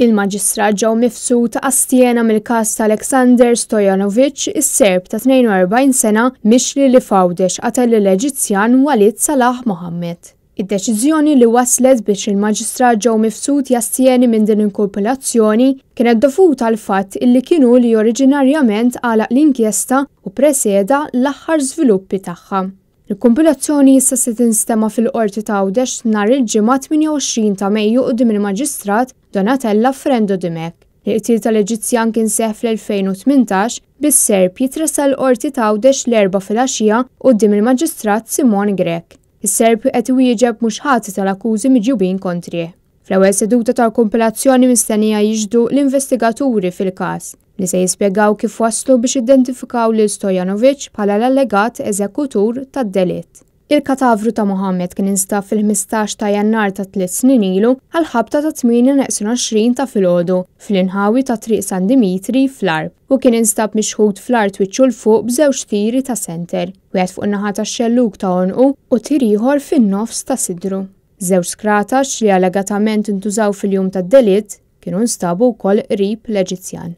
Il-Maġistrat Mifsud astjena mill-każ ta' Aleksandar Stojanovic, is-Serb ta' 42 sena mixli li fawdex qatel l-Eġizzjan Walid Salah Mohammed. Id-deċiżjoni li waslet biex il-Maġistrat Mifsud jastjeni minn din l-inkolpolazzjoni kienet dovuta għal fatt illi kienu li oriġinarjament għalaq l-inkjesta u preseda l-aħħar żviluppi tagħha. Il-kompilazzjoni issa se tinstema fil-qorti ta' Għawdex nhar il-ġimgħa 28 ta' Mejju quddiem il-Maġistrat Donatella Frendo Dimek. Il-qtil tal-Eġizzjan kien seħħ fl-2018 bis-Serb jitressa l-qorti ta' Għawdex l-4 filgħaxija quddiem il-Maġistrat Simon Grek. Is-Serb qed iwieġeb mhux ħati tal-akkużi miġjubin kontrih. Fl-ewwel seduta tal-kompilazzjoni mistennija jiġdu l-investigaturi fil-każ li se jispjegaw kif waslu biex identifikaw lil Stojanovic bħala l-allegat eżekutur tad-delitt. Il-katavru ta' Mohammed kien instab fil-15 ta' Jannar ta' 3 snin ilu għal ħabta ta' 28 ta' filgħodu fl-inħawi ta' triq San Dimitri fl-Arb u kien instab mixħud fl-art wiċċu l fuq b'żewġ tiri ta' senter, wieħed fuq in-naħa tax-xellug ta' għonqu u tir ieħor fin-nofs ta' sidru. Żewġ skratax li allegatament intużaw fil-jum tad-delitt kienu nstabu wkoll qrib l-Eġizzjan.